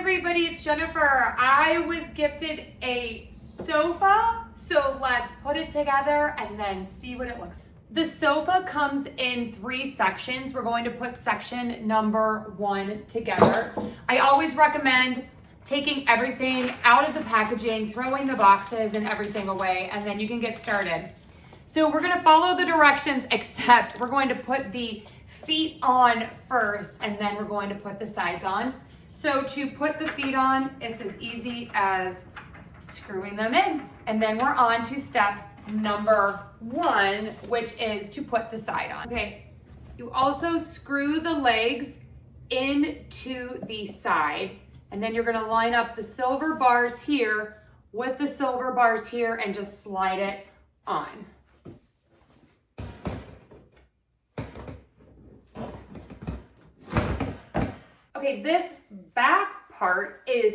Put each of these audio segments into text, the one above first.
everybody, it's Jennifer. I was gifted a sofa, so let's put it together and then see what it looks like. The sofa comes in 3 sections. We're going to put section number 1 together. I always recommend taking everything out of the packaging, throwing the boxes and everything away, and then you can get started. So we're gonna follow the directions, except we're going to put the feet on first, and then we're going to put the sides on. So to put the feet on, it's as easy as screwing them in. And then we're on to step number 1, which is to put the side on. Okay, you also screw the legs into the side, and then you're gonna line up the silver bars here with the silver bars here and just slide it on. Okay, this back part is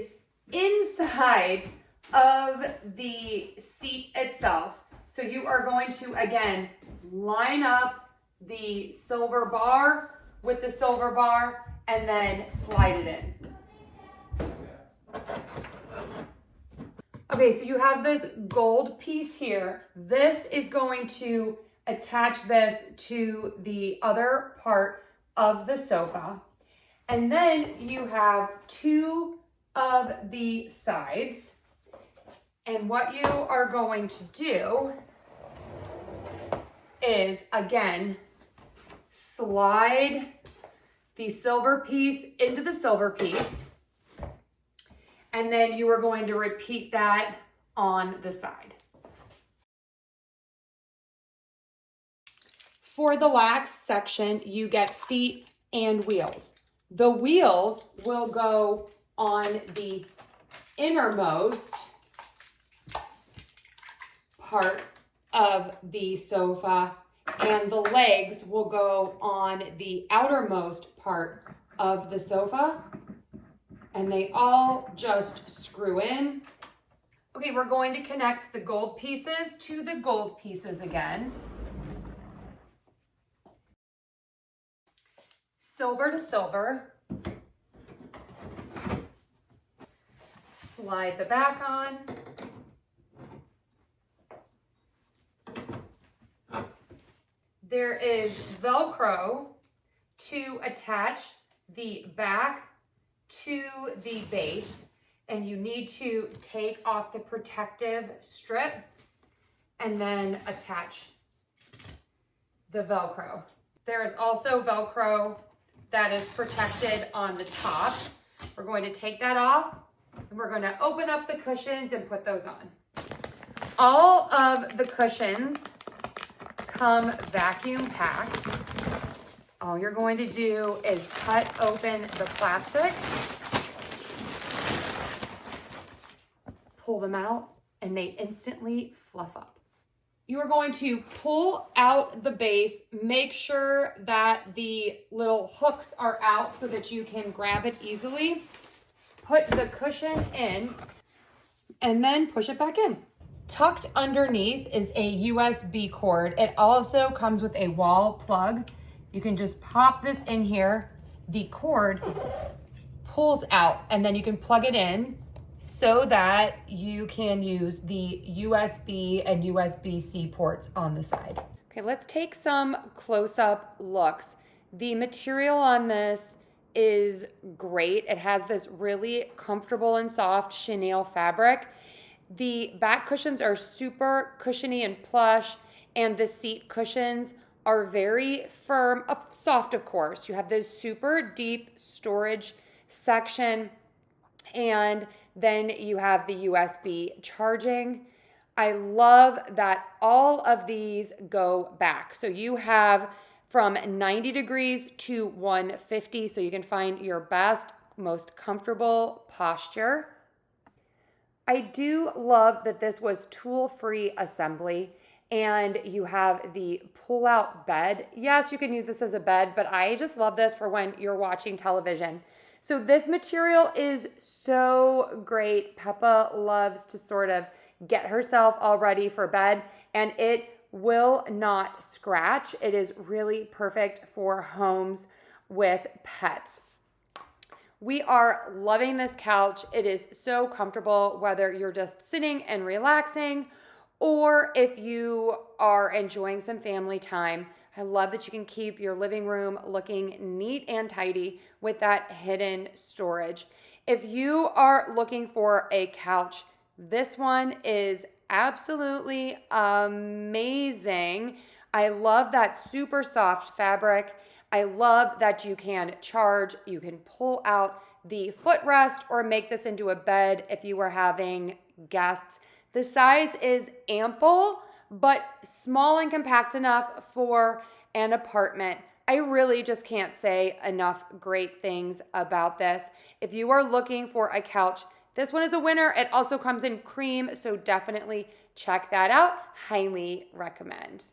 inside of the seat itself. So you are going to, again, line up the silver bar with the silver bar and then slide it in. Okay, so you have this gold piece here. This is going to attach this to the other part of the sofa. And then you have 2 of the sides. And what you are going to do is, again, slide the silver piece into the silver piece. And then you are going to repeat that on the side. For the last section, you get feet and wheels. The wheels will go on the innermost part of the sofa, and the legs will go on the outermost part of the sofa, and they all just screw in. Okay, we're going to connect the gold pieces to the gold pieces again. Silver to silver. Slide the back on. There is Velcro to attach the back to the base, and you need to take off the protective strip and then attach the Velcro. There is also Velcro that is protected on the top. We're going to take that off, and we're going to open up the cushions and put those on. All of the cushions come vacuum packed. All you're going to do is cut open the plastic, pull them out, and they instantly fluff up. You are going to pull out the base, make sure that the little hooks are out so that you can grab it easily. Put the cushion in, and then push it back in. Tucked underneath is a USB cord. It also comes with a wall plug. You can just pop this in here. The cord pulls out, and then you can plug it in so that you can use the USB and USB-C ports on the side. Okay, let's take some close-up looks. The material on this is great. It has this really comfortable and soft chenille fabric. The back cushions are super cushiony and plush, and the seat cushions are very firm, soft of course. You have this super deep storage section, and then you have the USB charging. I love that all of these go back. So you have from 90 degrees to 150, so you can find your best, most comfortable posture. I do love that this was tool-free assembly, and you have the pull-out bed. Yes, you can use this as a bed, but I just love this for when you're watching television. So this material is so great. Peppa loves to sort of get herself all ready for bed, and it will not scratch. It is really perfect for homes with pets. We are loving this couch. It is so comfortable, whether you're just sitting and relaxing or if you are enjoying some family time. I love that you can keep your living room looking neat and tidy with that hidden storage. If you are looking for a couch, this one is absolutely amazing. I love that super soft fabric. I love that you can charge, you can pull out the footrest or make this into a bed if you are having guests. The size is ample, but small and compact enough for an apartment. I really just can't say enough great things about this. If you are looking for a couch, this one is a winner. It also comes in cream, so definitely check that out. Highly recommend.